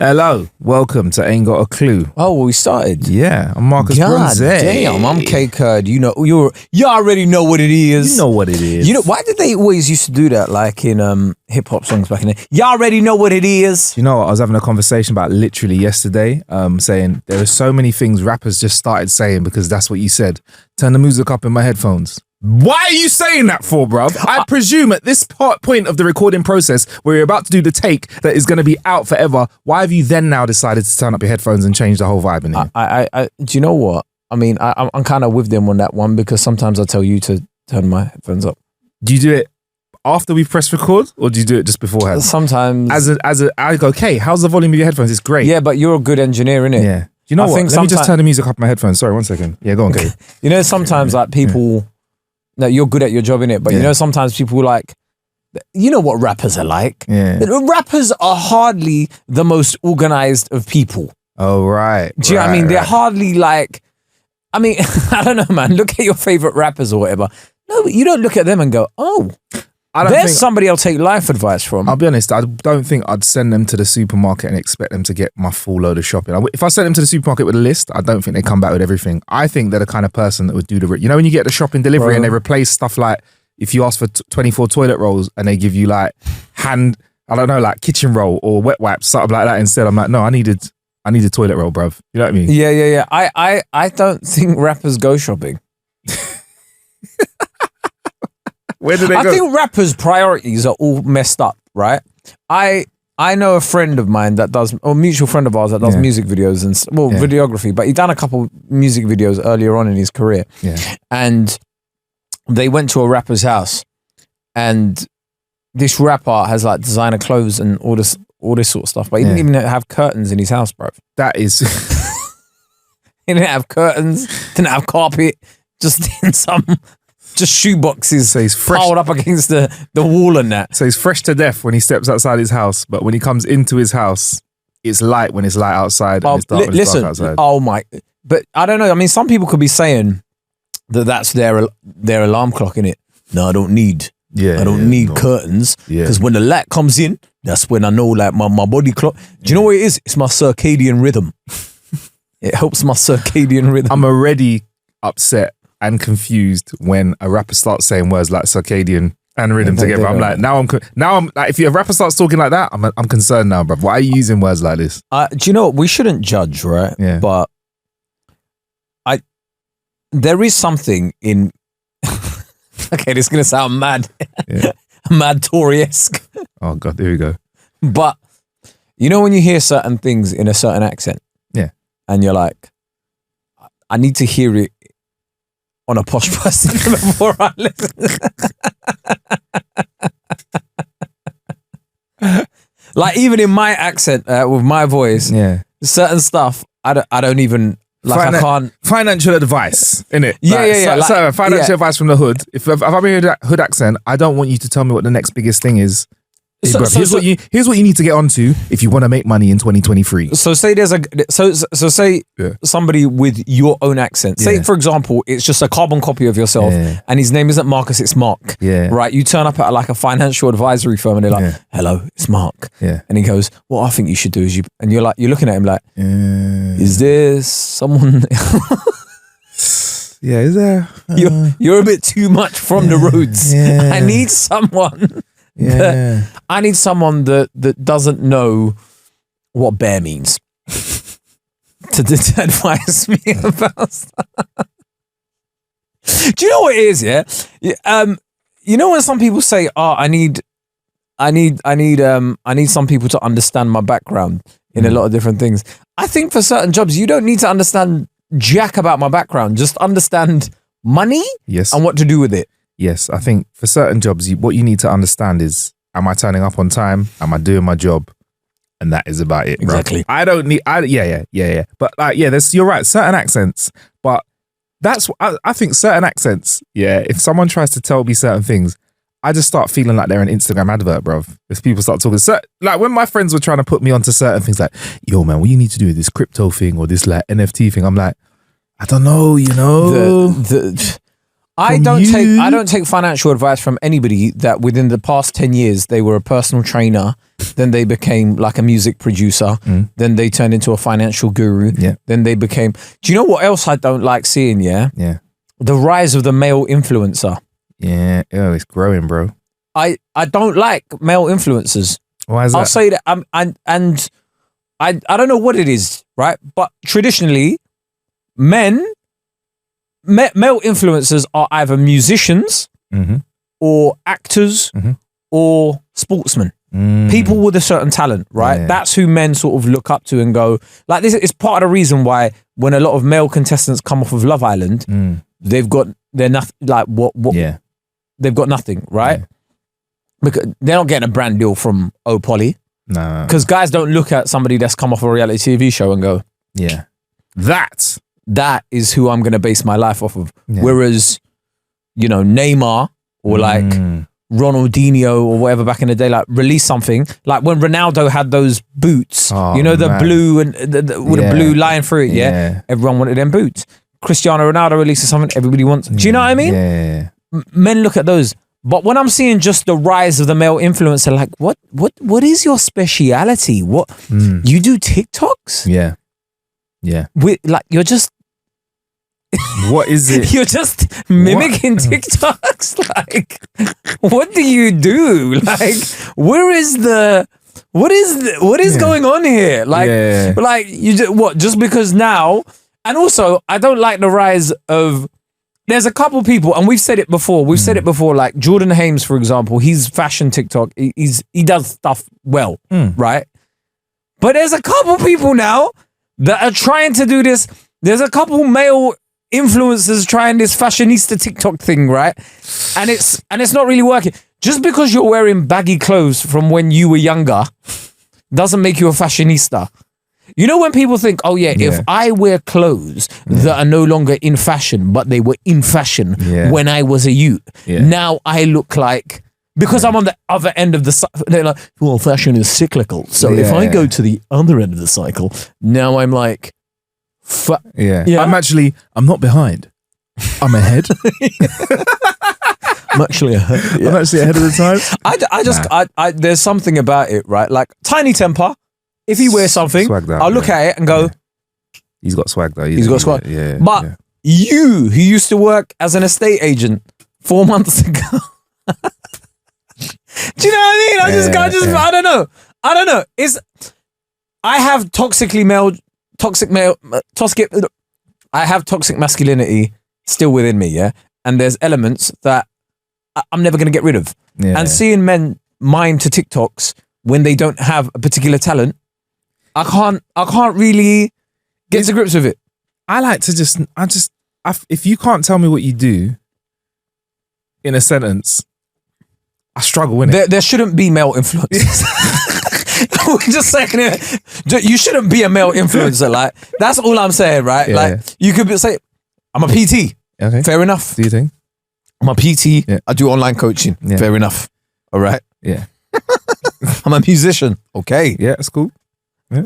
Hello, welcome to Ain't Got a Clue. Oh, well, we started. Yeah, I'm Marcus God Bronzy. damn, I'm Kae Kurd. You know, you already know what it is. You know what it is. You know, why did they always used to do that, like in hip hop songs back in the day? You already know what it is. You know what? I was having a conversation about literally yesterday, saying there are so many things rappers just started saying because that's what you said. Turn the music up in my headphones. Why are you saying that for, bruv? I presume at this point of the recording process where you're about to do the take that is going to be out forever, why have you then now decided to turn up your headphones and change the whole vibe in here? Do you know what? I mean, I'm kind of with them on that one because sometimes I tell you to turn my headphones up. Do you do it after we press record or do you do it just beforehand? Sometimes. I go, okay, how's the volume of your headphones? It's great. Yeah, but you're a good engineer, innit? Yeah. You know what? Let me just turn the music up on my headphones. Sorry, 1 second. Yeah, go on, Kate. You know, sometimes like people... No, you're good at your job, innit? But you know, sometimes people like, you know what rappers are like? Yeah. Rappers are hardly the most organized of people. Oh, right. Do you know what I mean? They're hardly like, I mean, I don't know, man. Look at your favorite rappers or whatever. No, you don't look at them and go, oh, there's somebody I'll take life advice from. I'll be honest, I don't think I'd send them to the supermarket and expect them to get my full load of shopping. If I sent them to the supermarket with a list, I don't think they come back with everything. I think they're the kind of person that would do you know when you get the shopping delivery and they replace stuff like, if you ask for 24 toilet rolls and they give you like like kitchen roll or wet wipes, something like that instead. I'm like, no, I need a toilet roll, bruv. You know what I mean? Yeah. I don't think rappers go shopping. Where do they go? I think rappers' priorities are all messed up, right? I know a friend of mine that does, or a mutual friend of ours that does music videos and videography, but he done a couple music videos earlier on in his career. Yeah. And they went to a rapper's house and this rapper has like designer clothes and all this sort of stuff, but he didn't even have curtains in his house, bro. That is... He didn't have curtains, didn't have carpet, just in some... Just shoe boxes so he's fresh, piled up against the wall and that. So he's fresh to death when he steps outside his house, but when he comes into his house, it's light when it's light outside and it's dark when it's dark outside. Oh my, but I don't know. I mean, some people could be saying that that's their alarm clock, innit? No, I don't need curtains because when the light comes in, that's when I know like my body clock. Do you know what it is? It's my circadian rhythm. It helps my circadian rhythm. I'm already upset and confused when a rapper starts saying words like circadian and rhythm together. I'm like, now I'm like, if a rapper starts talking like that, I'm concerned now, bro. Why are you using words like this? Do you know what? We shouldn't judge, right? Yeah. But there is something in. Okay, this is gonna sound mad, mad Tory-esque. Oh God, here we go. But you know when you hear certain things in a certain accent, and you're like, I need to hear it on a posh person before I listen. Like even in my accent with my voice, certain stuff I don't even like. I can't. Financial advice, innit? Yeah. Financial advice from the hood. If I'm in a hood accent, I don't want you to tell me what the next biggest thing is. Hey, here's what you need to get onto if you want to make money in 2023. So say say somebody with your own accent. Say for example, it's just a carbon copy of yourself, and his name isn't Marcus, it's Mark. Yeah. Right. You turn up at like a financial advisory firm, and they're like, "Hello, it's Mark." Yeah. And he goes, "What I think you should do is and you're looking at him like, is there someone?" Yeah. Is there? You're a bit too much from the roots. Yeah. I need someone. Yeah. I need someone that doesn't know what bear means to advise me about stuff. Do you know what it is? Yeah. You know when some people say, "Oh, I need some people to understand my background in a lot of different things." I think for certain jobs, you don't need to understand jack about my background. Just understand money and what to do with it. Yes, I think for certain jobs, what you need to understand is, am I turning up on time? Am I doing my job? And that is about it, bro. Exactly. I don't need, yeah. But like, you're right, certain accents, but I think certain accents, if someone tries to tell me certain things, I just start feeling like they're an Instagram advert, bro. If people start talking, like when my friends were trying to put me onto certain things like, yo man, what you need to do with this crypto thing or this like NFT thing, I'm like, I don't know, you know. I don't take financial advice from anybody that within the past 10 years they were a personal trainer, then they became like a music producer, then they turned into a financial guru, then they became. Do you know what else I don't like seeing? Yeah. The rise of the male influencer. Yeah, it's growing, bro. I don't like male influencers. Why is that? I'll say that. I don't know what it is, right? But traditionally, male influencers are either musicians or actors or sportsmen. People with a certain talent, right? That's who men sort of look up to and go, like, this is part of the reason why when a lot of male contestants come off of Love Island, they're nothing, like what they've got nothing, right? Because they're not getting a brand deal from Poly. No. Because guys don't look at somebody that's come off a reality TV show and go, that is who I'm going to base my life off of. Whereas, you know, Neymar or like Ronaldinho or whatever back in the day, like release something. Like when Ronaldo had those boots, the blue and with a blue line through it, everyone wanted them boots. Cristiano Ronaldo releases something, everybody wants. Do you know what I mean? Yeah. Men look at those. But when I'm seeing just the rise of the male influencer, like what is your speciality? What you do TikToks? Yeah. Like you're just what is it? You're just mimicking TikToks. Like, what do you do? Like, what is going on here? Like, like you just because now, and also I don't like the rise of. There's a couple people, and we've said it before. Like Jordan Hames, for example, he's fashion TikTok. He does stuff well, right? But there's a couple people now that are trying to do this. There's a couple male influencers trying this fashionista TikTok thing, right? And it's not really working. Just because you're wearing baggy clothes from when you were younger doesn't make you a fashionista. You know when people think, oh yeah, if I wear clothes that are no longer in fashion, but they were in fashion when I was a youth, now I look like, because I'm on the other end of the they're like, well, fashion is cyclical. So if I go to the other end of the cycle, now I'm like, I'm not behind. I'm ahead. I'm actually ahead. I'm actually ahead of the time. I there's something about it, right? Like Tiny Temper. If he wears something, I'll look at it and go, he's got swag though. He's got swag. But you, who used to work as an estate agent 4 months ago, do you know what I mean? I don't know. I have toxic masculinity still within me, yeah? And there's elements that I'm never going to get rid of. And seeing men mime to TikToks when they don't have a particular talent, I can't really get to grips with it. I like to if you can't tell me what you do in a sentence, I struggle with it. There shouldn't be male influencers. We're just saying it. You shouldn't be a male influencer. Like, that's all I'm saying, right? You could say, I'm a PT. Okay. Fair enough. Do you think? I'm a PT. Yeah. I do online coaching. Yeah. Fair enough. All right. Yeah. I'm a musician. Okay. Yeah, that's cool. Yeah.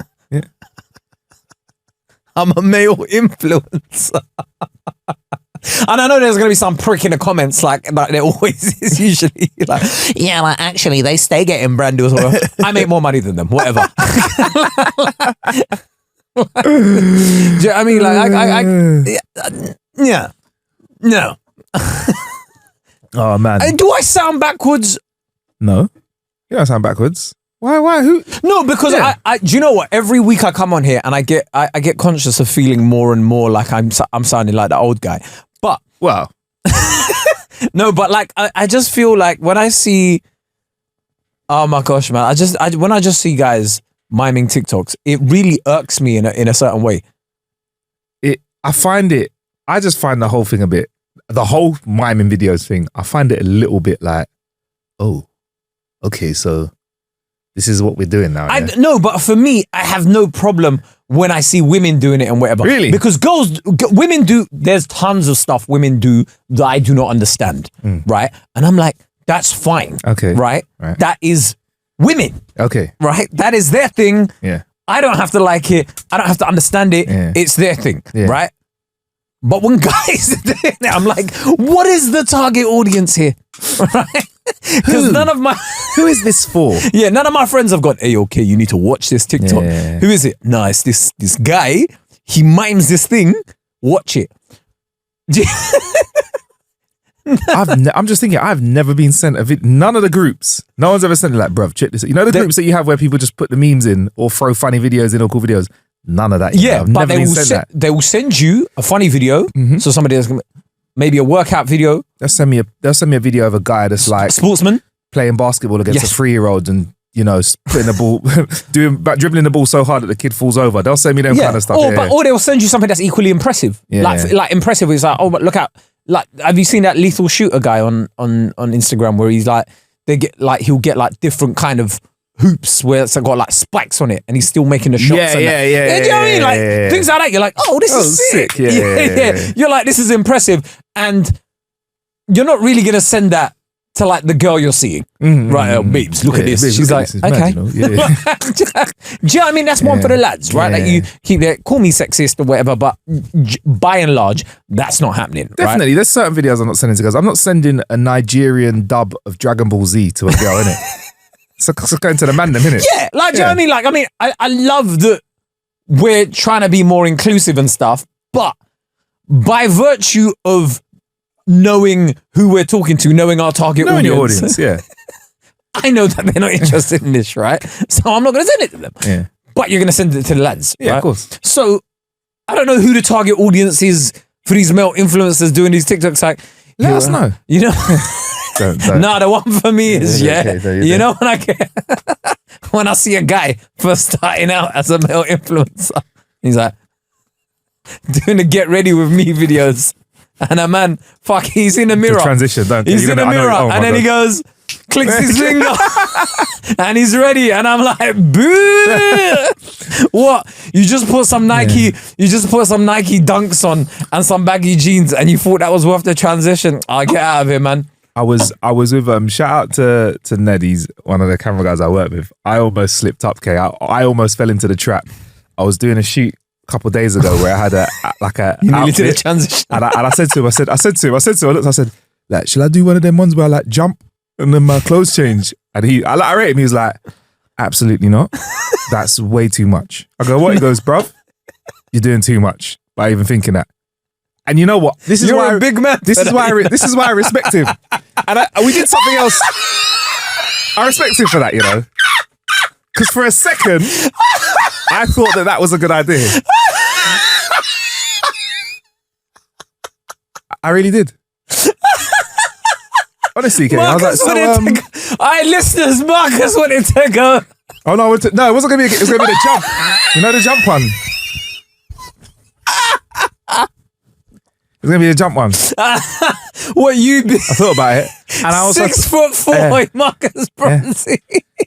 I'm a male influencer. And I know there's going to be some prick in the comments, like there always is usually. Like, yeah, like actually they stay getting brand deals. I make more money than them, whatever. Do you know what I mean? Like, yeah. No. Oh, man. Do I sound backwards? No. You don't sound backwards. Why? Who? No, because I do you know what? Every week I come on here and I get conscious of feeling more and more like I'm sounding like the old guy. But no, but like I just feel like when I see, oh my gosh, man, when I just see guys miming TikToks, it really irks me in a certain way. I just find the whole thing the whole miming videos thing, I find it a little bit like, oh, okay, so this is what we're doing now. No, but for me, I have no problem when I see women doing it and whatever. Really? Because women do, there's tons of stuff women do that I do not understand, right? And I'm like, that's fine. Okay. Right? That is women. Okay. Right? That is their thing. Yeah. I don't have to like it. I don't have to understand it. Yeah. It's their thing. Yeah. Right? But when guys are doing it, I'm like, what is the target audience here? Right? Because none of my... Who is this for? Yeah, none of my friends have gone, hey, okay, you need to watch this TikTok. Yeah. Who is it? No, it's this guy. He mimes this thing. Watch it. I'm just thinking, I've never been sent a video. None of the groups. No one's ever sent it like, bruv, check this. You know the groups that you have where people just put the memes in or throw funny videos in or cool videos? None of that. Yeah, I've but never been sent that. they will send you a funny video. So somebody else, maybe a workout video. They'll send me a video of a guy that's like sportsman playing basketball against a 3-year-old and, you know, putting the ball, dribbling the ball so hard that the kid falls over. They'll send me them kind of stuff. Or they'll send you something that's equally impressive. Like impressive is like, oh, but look at, like, have you seen that lethal shooter guy on Instagram where he's like, he'll get like different kind of hoops where it's got like spikes on it and he's still making the shots. Yeah. You know what I mean? Like things like that. You're like, oh, this is sick. Yeah. You're like, this is impressive. And you're not really going to send that to like the girl you're seeing. Right, babes, look at this. Babes, she's like, this, okay. mad, you know? Do you know what I mean? That's one for the lads, right? Like you keep that, call me sexist or whatever, but by and large, that's not happening. Definitely. Right? There's certain videos I'm not sending to girls. I'm not sending a Nigerian dub of Dragon Ball Z to a girl, innit? It's going to the man, innit? Yeah, like, do you know what I mean? Like, I mean, I love that we're trying to be more inclusive and stuff, but by virtue of knowing who we're talking to, knowing our target audience, I know that they're not interested in this, right? So I'm not going to send it to them. Yeah. But you're going to send it to the lads, yeah, right? Of course. So I don't know who the target audience is for these male influencers doing these TikToks. Like, let us know. You know. Don't. No, the one for me is you know when when I see a guy first starting out as a male influencer, he's like doing the get ready with me videos, and a man, he's in the mirror. The transition, don't he's in the mirror, and then he goes, clicks his finger, and he's ready, and I'm like, boo! What? You just put some Nike, dunks on and some baggy jeans, and you thought that was worth the transition? I'll get out of here, man. I was with shout out to Ned, he's one of the camera guys I work with. I almost slipped up, Kay. I almost fell into the trap. I was doing a shoot a couple of days ago where I had a you nearly did a transition. And I said to him, I said, like, shall I do one of them ones where I like jump and then my clothes change? And I rate him, he was like, absolutely not. That's way too much. I go, what? He goes, bruv, you're doing too much by even thinking that. And you know what? You're a big man. This is why I respect him. And we did something else. I respect him for that, you know. Because for a second, I thought that was a good idea. I really did. Honestly, Kay, I was like, listeners, Marcus wanted to go. Oh no, it wasn't gonna be. It was gonna be the jump. You know the jump one. It's gonna be a jump one. What you be? I thought about it, and I was 6'4", Marcus Bronzy.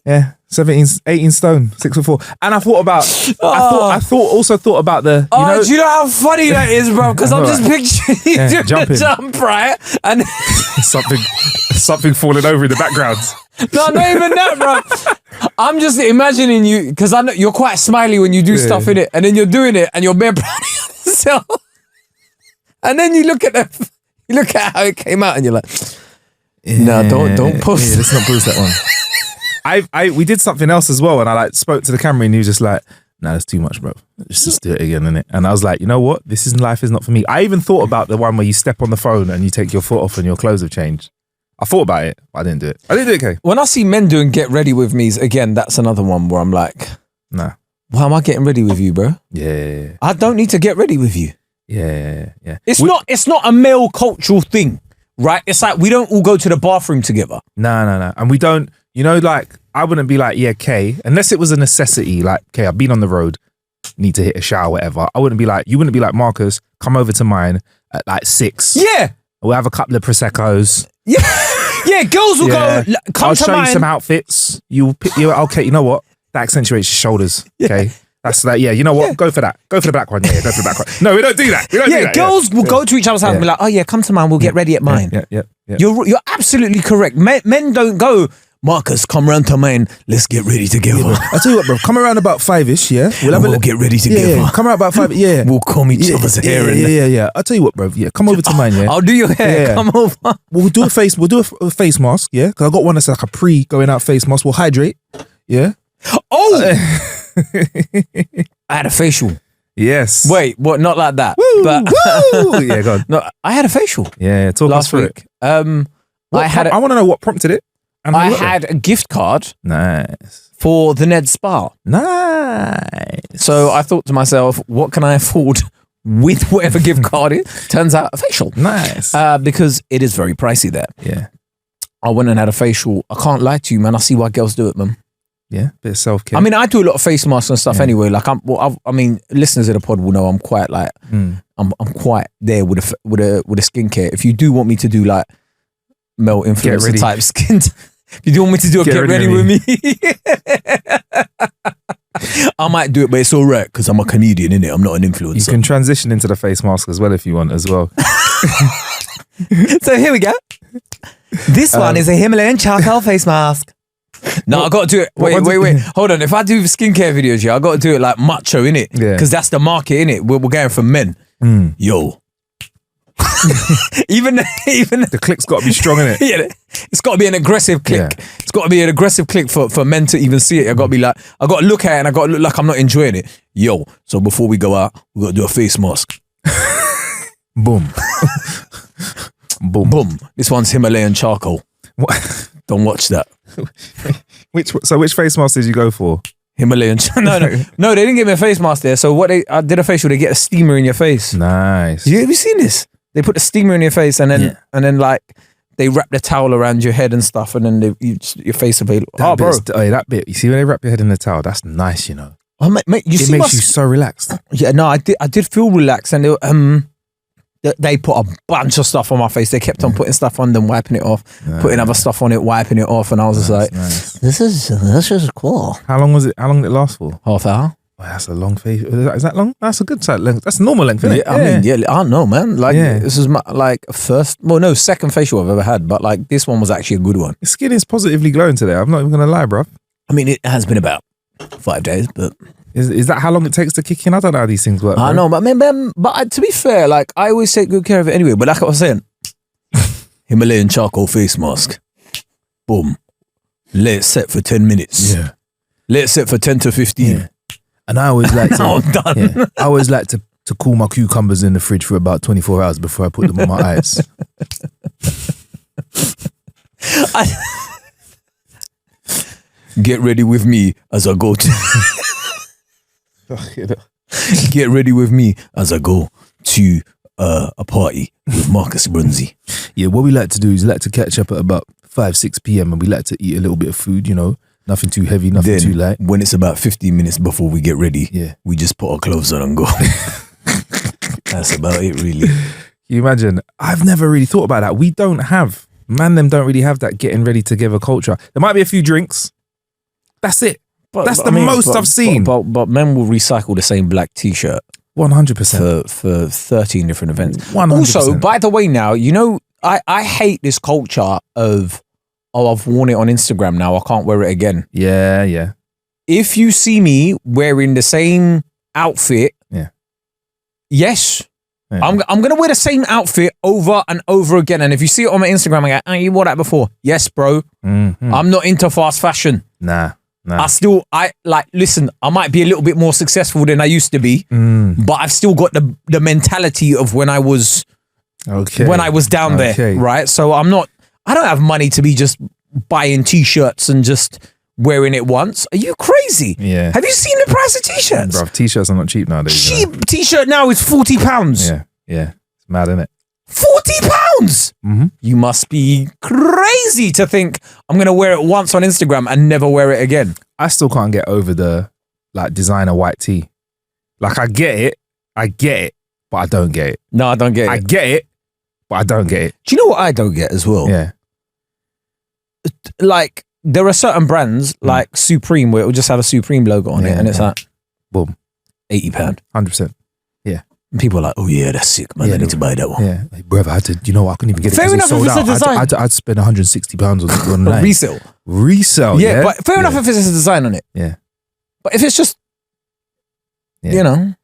Yeah, 18 stone, 6'4", and I thought about. I also thought about the. Do you know how funny that is, bro? Because I'm just picturing you doing the jump, right? And something falling over in the background. No, not even that, bro. I'm just imagining you, because I know you're quite smiley when you do stuff in it, and then you're doing it, and you're bare proud of yourself. And then you look at how it came out, and you're like, "No, don't post. Yeah, let's not post that one." We did something else as well, and I like spoke to the camera, and he was just like, "No, that's too much, bro. Let's just do it again, innit?" And I was like, you know what? Life is not for me. I even thought about the one where you step on the phone and you take your foot off and your clothes have changed. I thought about it, but I didn't do it. Okay. When I see men doing get ready with me's, again, that's another one where I'm like, nah. Why am I getting ready with you, bro? Yeah. I don't need to get ready with you. Yeah. It's not a male cultural thing, right? It's like we don't all go to the bathroom together. No. And we don't, like, I wouldn't be like, yeah, Kay, unless it was a necessity, like, Kay, I've been on the road, need to hit a shower, whatever. You wouldn't be like, Marcus, come over to mine at like 6. Yeah. We'll have a couple of Prosecco's. Yeah, girls will go, come I'll to show mine. you some outfits. Okay, you know what? That accentuates your shoulders, okay? That's that. Yeah, you know what? Go for that. Go for the black one. Yeah, go for the black one. No, we don't do that. Girls will go to each other's house and be like, "Oh yeah, come to mine. We'll get ready at mine." Yeah. You're absolutely correct. Men don't go. Marcus, come round to mine. Let's get ready together. I'll tell you what, bro. Come around about 5-ish, yeah? We'll get ready together. Yeah. Come around about 5, yeah. We'll comb each other's hair. Yeah. I'll tell you what, bro. Yeah, come over to mine, yeah? I'll do your hair. Yeah. Come over. We'll do a face mask, yeah? Because I got one that's like a pre-going out face mask. We'll hydrate, yeah? Oh! I had a facial. Yes. Wait, what? Not like that. Woo, but woo. Yeah, go on. No, I had a facial. Yeah, talk last week. I want to know what prompted it. I had a gift card. Nice. For the Ned Spa. Nice. So I thought to myself, what can I afford with whatever gift card it is? Turns out a facial. Nice. Because it is very pricey there. Yeah. I went and had a facial. I can't lie to you, man. I see why girls do it, man. Yeah, bit of self-care. I mean, I do a lot of face masks and stuff anyway. Like, I mean, listeners of the pod will know I'm quite like, I'm quite there with a skincare. If you do want me to do like male influencer type skin, if you do want me to do a get ready with me, I might do it, but it's all right because I'm a comedian, innit? I'm not an influencer. You can transition into the face mask as well if you want as well. So here we go. This one is a Himalayan charcoal face mask. No, I got to do it. Wait. Hold on. If I do skincare videos, I got to do it like macho, innit? Yeah. Because that's the market, innit? We're going for men. Yo. even the click's got to be strong, innit? Yeah, it's got to be an aggressive click. Yeah. It's got to be an aggressive click for men to even see it. I got to be like, I got to look at it and I got to look like I'm not enjoying it. Yo, so before we go out, we got to do a face mask. Boom. Boom. This one's Himalayan charcoal. What? Don't watch that. Which face mask did you go for? Himalayan. No, they didn't give me a face mask there. So I did a facial. They get a steamer in your face. Nice. Have you seen this? They put a steamer in your face and then like they wrap the towel around your head and stuff, and then your face available. That bit. You see when they wrap your head in the towel, that's nice, you know. Oh, mate, it makes you so relaxed. Yeah, no, I did feel relaxed, and they put a bunch of stuff on my face. They kept on putting stuff on, then wiping it off, putting other stuff on it, wiping it off, and I was just like, "This is cool." How long did it last for? Half hour. Well, that's a long face. Is that long? That's a good side length. That's normal length, isn't it? I mean, I don't know, man. Like, this is my second facial I've ever had, but like this one was actually a good one. Your skin is positively glowing today. I'm not even gonna lie, bro. I mean, it has been about 5 days, but is that how long it takes to kick in? I don't know how these things work. I know, but to be fair, like I always take good care of it anyway. But like I was saying, Himalayan charcoal face mask, boom, let it set for 10 minutes. Yeah, let it set for 10 to 15. Yeah. And I always like to, I'm done. Yeah, I always like to cool my cucumbers in the fridge for about 24 hours before I put them on my eyes. Get ready with me as I go to. Get ready with me as I go to a party with Marcus Bronzy. Yeah, what we like to do is like to catch up at about 5-6 p.m. and we like to eat a little bit of food, you know. Nothing too heavy, nothing too light. When it's about 15 minutes before we get ready, we just put our clothes on and go. That's about it, really. Can you imagine? I've never really thought about that. We don't have, them don't really have that getting ready together culture. There might be a few drinks. That's it. That's the most I've seen. But men will recycle the same black t-shirt. 100%. For 13 different events. 100%. Also, by the way, now, you know, I hate this culture of, I've worn it on Instagram now, I can't wear it again. Yeah. If you see me wearing the same outfit, yes, I'm going to wear the same outfit over and over again. And if you see it on my Instagram, I go, oh, you wore that before. Yes, bro. Mm-hmm. I'm not into fast fashion. Nah. Listen, I might be a little bit more successful than I used to be, but I've still got the mentality of when I was down there, right? So I don't have money to be just buying t-shirts and just wearing it once. Are you crazy? Yeah. Have you seen the price of t-shirts? Bro, t-shirts are not cheap nowadays. Cheap t-shirt now is £40. Yeah. It's mad, isn't it? £40? Mm-hmm. You must be crazy to think I'm going to wear it once on Instagram and never wear it again. I still can't get over the designer white tee. Like I get it, but I don't get it. No, I don't get it. I get it, but I don't get it. Do you know what I don't get as well? Yeah. Like there are certain brands like Supreme where it will just have a Supreme logo on it and it's like, boom, £80. 100%. Yeah. And people are like, oh yeah, that's sick, man. I need to buy that one. Yeah, like, brother, I couldn't even get it. Fair enough if it's a design. I'd spend £160 on that. Resale. Yeah, but fair enough if it's a design on it. Yeah. But if it's just, you know.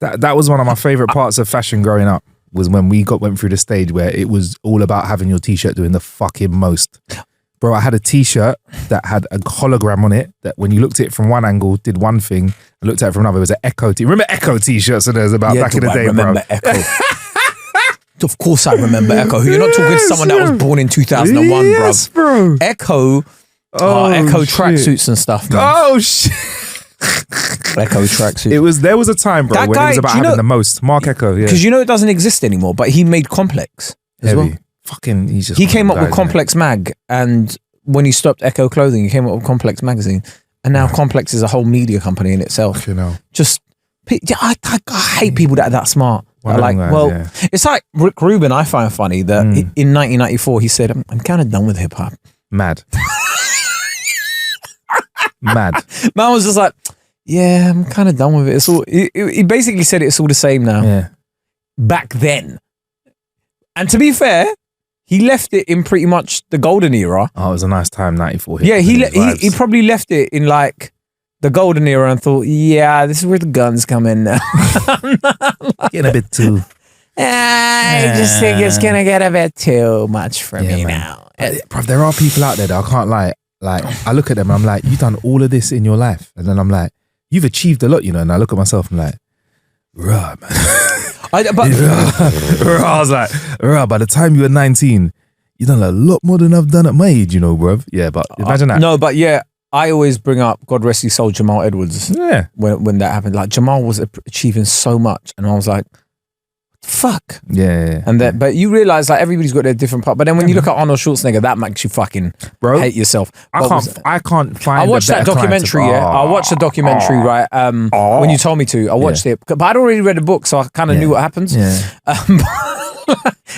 That was one of my favorite parts of fashion growing up, was when we went through the stage where it was all about having your t-shirt doing the fucking most. Bro, I had a t-shirt that had a hologram on it that when you looked at it from one angle, did one thing, and looked at it from another, it was an Echo t. Remember Echo t-shirts that there was about back in the day, I remember bro? Echo. Of course I remember Echo. You're not talking to someone that was born in 2001, yes, bro. Echo tracksuits and stuff, man. Oh, shit. Echo tracksuit. There was a time, bro, when it was about having the most. Mark Echo, yeah. Because it doesn't exist anymore, but he made Complex as well. Fucking, he came up with Complex Mag, and when he stopped Echo Clothing, he came up with Complex Magazine, and now Complex is a whole media company in itself. Just, I hate people that are that smart. It's like Rick Rubin. I find funny that in 1994 he said, "I'm kind of done with hip hop." Mad. Man was just like, "Yeah, I'm kind of done with it." It's all. He basically said it's all the same now. Yeah. Back then, and to be fair, he left it in pretty much the golden era. Oh, it was a nice time, 94. Yeah, he probably left it in like the golden era and thought, yeah, this is where the guns come in now. Getting a bit too... I just think it's going to get a bit too much for me now. Bro, there are people out there that I can't lie. Like, I look at them and I'm like, you've done all of this in your life. And then I'm like, you've achieved a lot, and I look at myself and I'm like, rah, man. I was like, by the time you were 19, you done a lot more than I've done at my age, bruv. Yeah, but imagine that. No, but yeah, I always bring up, God rest his soul, Jamal Edwards. Yeah. When that happened. Like, Jamal was achieving so much. And I was like, fuck. Yeah. And that, but you realize like everybody's got their different part. But then when you look at Arnold Schwarzenegger, that makes you fucking hate yourself. I can't find. I watched that documentary. I watched the documentary. Right. When you told me to, I watched it. But I'd already read the book, so I kind of knew what happens. Yeah.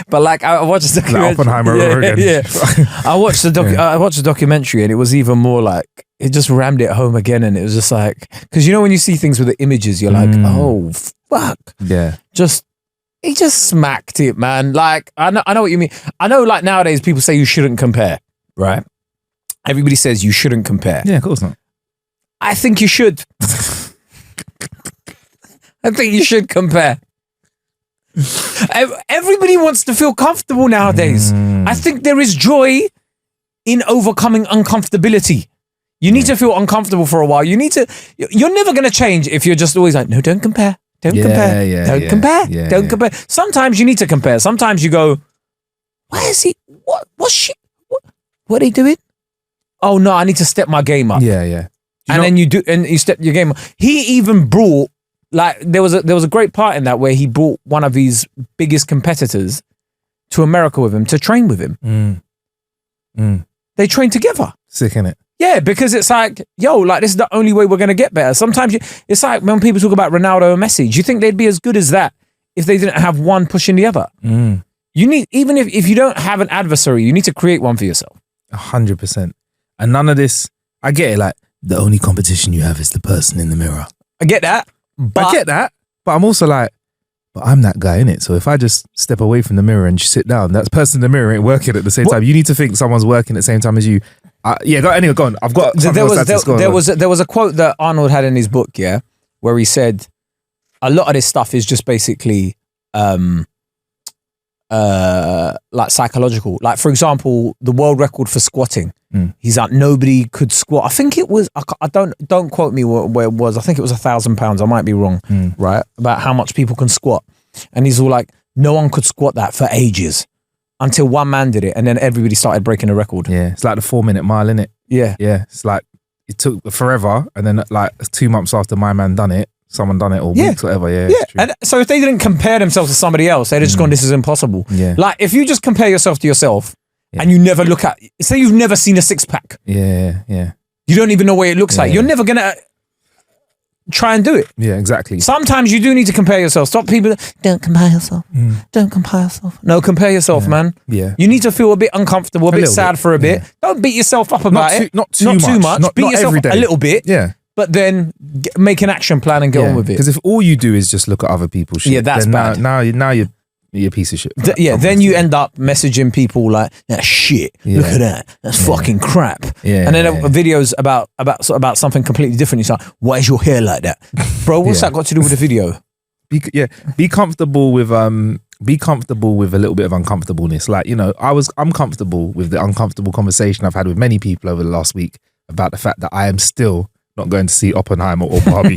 But like I watched the documentary. Like Oppenheimer over again. Yeah. I watched the documentary, and it was even more like it just rammed it home again, and it was just like, because when you see things with the images, you're like, oh fuck. Yeah. He just smacked it, man. Like, I know what you mean. I know, like, nowadays people say you shouldn't compare, right? Everybody says you shouldn't compare. Yeah, of course not. I think you should. I think you should compare. Everybody wants to feel comfortable nowadays. I think there is joy in overcoming uncomfortability. You need to feel uncomfortable for a while. You're never going to change if you're just always like, no, don't compare. Don't compare. Don't compare. Sometimes you need to compare. Sometimes you go, why is he? What's she? What are they doing? Oh no, I need to step my game up. Yeah. Then you step your game up. He even brought, like, there was a great part in that where he brought one of his biggest competitors to America with him to train with him. They trained together. Sick, innit? Yeah, because it's like, like, this is the only way we're going to get better. Sometimes it's like when people talk about Ronaldo and Messi, do you think they'd be as good as that if they didn't have one pushing the other? You need, even if you don't have an adversary, you need to create one for yourself. 100%. And none of this, I get it, like, the only competition you have is the person in the mirror. I get that. But I'm also like, but I'm that guy, innit? So if I just step away from the mirror and just sit down, that person in the mirror ain't working at the same time. You need to think someone's working at the same time as you. Go on. I've got there was a quote that Arnold had in his book, where he said a lot of this stuff is just basically like psychological. Like, for example, the world record for squatting. He's like, nobody could squat. I think it was, I don't quote me where it was. I think it was 1,000 pounds. I might be wrong, right? About how much people can squat. And he's all like, no one could squat that for ages until one man did it. And then everybody started breaking the record. Yeah. It's like the 4-minute mile, innit? Yeah. Yeah. It's like, it took forever. And then like 2 months after my man done it, someone done it, or weeks, whatever. Yeah. And so if they didn't compare themselves to somebody else, they'd just gone, this is impossible. Yeah. Like, if you just compare yourself to yourself and you never look at, say you've never seen a 6-pack. Yeah. You don't even know what it looks like. You're never going to try and do it. Yeah, exactly. Sometimes you do need to compare yourself. Stop people. Don't compare yourself. Don't compare yourself. No, compare yourself, man. Yeah. You need to feel a bit uncomfortable, a bit sad for a bit. Don't beat yourself up about it. Not too much. Beat yourself up a little bit. Yeah. but then make an action plan and get on with it. Because if all you do is just look at other people's shit, that's then bad. Now you're a piece of shit. Then you end up messaging people like, "That shit, look at that, that's fucking crap." And then videos about something completely different. You're like, "Why is your hair like that, bro? What's that got to do with the video?" Be comfortable with a little bit of uncomfortableness. Like, I'm comfortable with the uncomfortable conversation I've had with many people over the last week about the fact that I am still not going to see Oppenheimer or Barbie.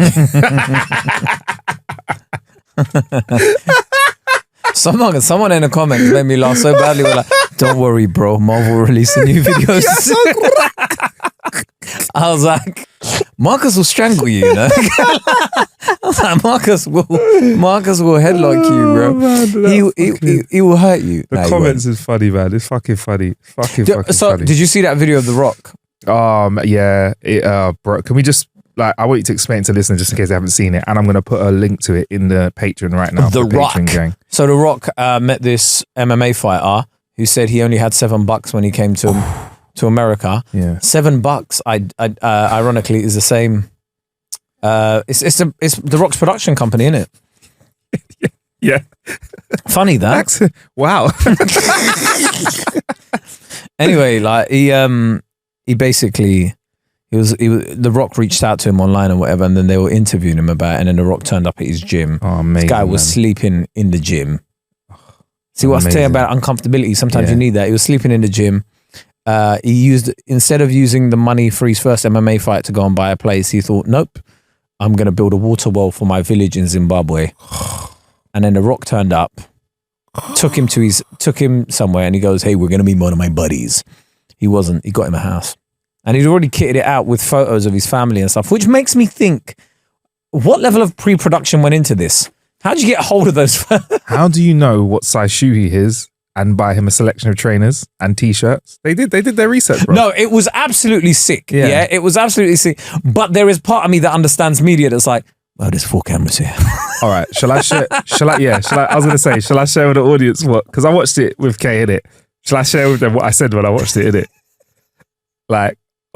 Someone in the comments made me laugh so badly. We're like, "Don't worry, bro. Marvel releasing new videos." I was like, Marcus will strangle you, you know? I was like, Marcus will headlock you, bro. He will hurt you. The comments is funny, man. It's fucking funny. Fucking funny. Did you see that video of The Rock? Yeah. Bro, can we just, I want you to explain to listeners just in case they haven't seen it, and I'm going to put a link to it in the Patreon right now. The Rock. Patreon gang. So The Rock met this MMA fighter who said he only had $7 when he came to America. Yeah. $7, ironically, is the same. It's The Rock's production company, isn't it? Yeah. Funny that. Wow. Anyway, he basically. The Rock reached out to him online and whatever, and then they were interviewing him about it, and then The Rock turned up at his gym. Oh, amazing, this guy was sleeping in the gym. See what I say about uncomfortability? Sometimes you need that. He was sleeping in the gym. Instead of using the money for his first MMA fight to go and buy a place, he thought, nope, I'm going to build a water well for my village in Zimbabwe. And then The Rock turned up, took him somewhere, and he goes, "Hey, we're going to meet one of my buddies." He wasn't. He got him a house. And he'd already kitted it out with photos of his family and stuff, which makes me think, what level of pre-production went into this? How did you get a hold of those? How do you know what size shoe he is and buy him a selection of trainers and t-shirts? They did their research, bro. No, it was absolutely sick. Yeah, it was absolutely sick. But there is part of me that understands media that's like, well, there's 4 cameras here. All right, shall I share? I was going to say, shall I share with the audience what? Because I watched it with Kay, innit? Shall I share with them what I said when I watched it, innit?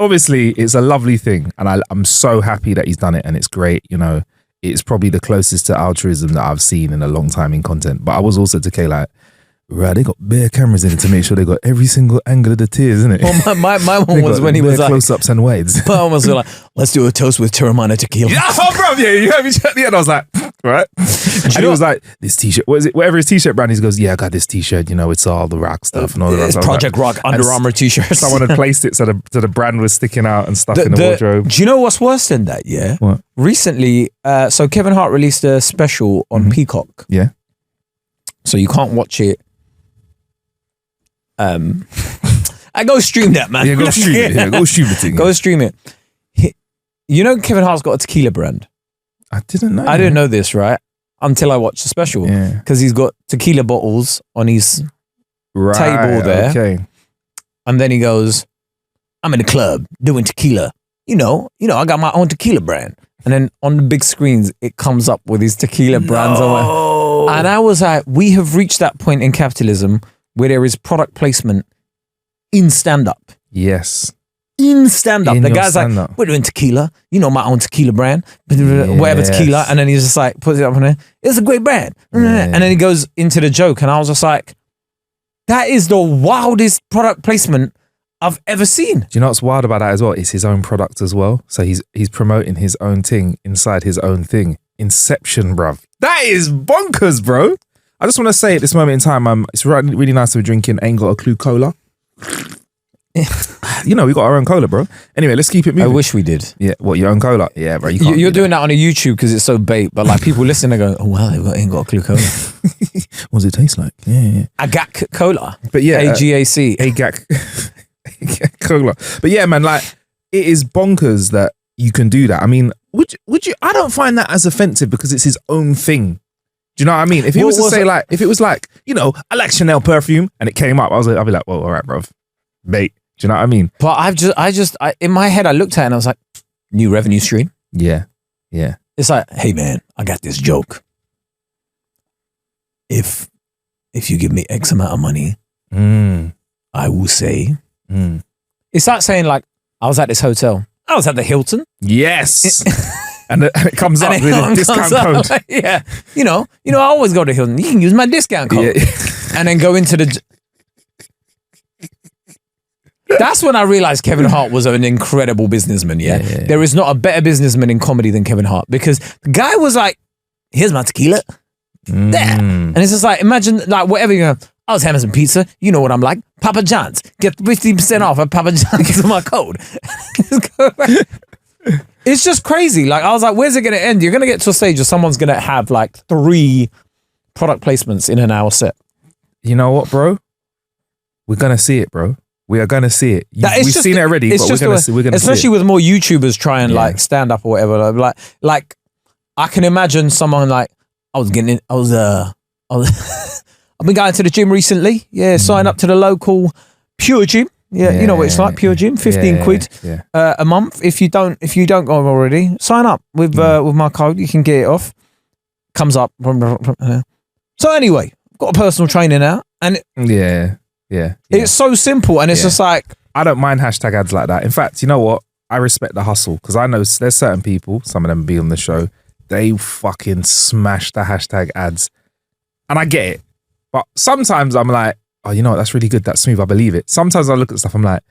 Obviously, it's a lovely thing, and I'm so happy that he's done it, and it's great. It's probably the closest to altruism that I've seen in a long time in content. But I was also to Kay right, they got bare cameras in it to make sure they got every single angle of the tears, isn't it? Well, my one was when he was like close-ups and wides. My one was like, "Let's do a toast with Terramana tequila." Yeah, bro, you heard me at the end. I was like, right. And he was like, "This t-shirt, what is it? Whatever his t-shirt brand." He goes, "Yeah, I got this t-shirt. It's all the rock stuff and all the it's Project Rock Under Armour t-shirts." Someone had placed it so the brand was sticking out and stuff in the wardrobe. Do you know what's worse than that? Yeah. What? Recently, so Kevin Hart released a special on Peacock. Yeah. So you can't watch it. I go stream that, man. Yeah, go stream it. Yeah, go stream the thing. Go stream it. Kevin Hart's got a tequila brand. I didn't know. I didn't know this, right? Until I watched the special. Yeah. Because he's got tequila bottles on his table there. Okay. And then he goes, "I'm in the club doing tequila. I got my own tequila brand." And then on the big screens, it comes up with his tequila brands on it. And I was like, we have reached that point in capitalism where there is product placement in stand-up. Yes. In stand-up. The guy's stand-up. like, "We're doing tequila. My own tequila brand. Whatever tequila." And then he's just like, puts it up on there. "It's a great brand." And then he goes into the joke. And I was just like, that is the wildest product placement I've ever seen. Do you know what's wild about that as well? It's his own product as well. So he's promoting his own thing inside his own thing. Inception, bruv. That is bonkers, bro. I just want to say at this moment in time, it's really nice to be drinking Ain't Got a Clue cola. We got our own cola, bro. Anyway, let's keep it moving. I wish we did. Yeah, what, your own cola? Yeah, bro. You're doing that on a YouTube because it's so bait, but people listening are going, "Oh wow, they Ain't Got a Clue cola." What does it taste like? Yeah. Agak cola. But yeah, AGAC. Agak cola. But yeah, man, it is bonkers that you can do that. I mean, would you? I don't find that as offensive because it's his own thing. Do you know what I mean? If he was to say if it was I like Chanel perfume and it came up, I'd be like, well, all right, bro, bait. Do you know what I mean? But I in my head, I looked at it and I was like, new revenue stream. Yeah. It's like, "Hey man, I got this joke. If you give me X amount of money, I will say." It's like saying I was at this hotel I was at the Hilton. Yes. And it comes up with a discount code. Yeah. You know, I always go to Hilton. You can use my discount code. Yeah. And then go into the... That's when I realized Kevin Hart was an incredible businessman, yeah? There is not a better businessman in comedy than Kevin Hart, because the guy was like, here's my tequila. There. And it's just like, imagine, like, whatever you know, I was having some pizza. You know what I'm like. Papa John's. Get 50% off at Papa John's with my code. It's just crazy. Like, I was like, where's it going to end? You're going to get to a stage where someone's going to have like 3 product placements in an hour set. You know what, bro? We're going to see it, bro. We are going to see it. We've seen it already, but we're going to see it. Especially with more YouTubers trying like stand up or whatever. Like I can imagine someone like, I've been going to the gym recently. Yeah, sign up to the local Pure Gym. Yeah, you know what it's like, Pure Gym, 15 quid a month. If you don't go already, sign up with my code. You can get it off. Comes up. So anyway, got a personal trainer now, and it's so simple, and it's just like, I don't mind hashtag ads like that. In fact, you know what? I respect the hustle, because I know there's certain people, some of them be on the show, they fucking smash the hashtag ads, and I get it. But sometimes I'm like, oh, you know what? That's really good. That's smooth. I believe it. Sometimes I look at stuff, I'm like,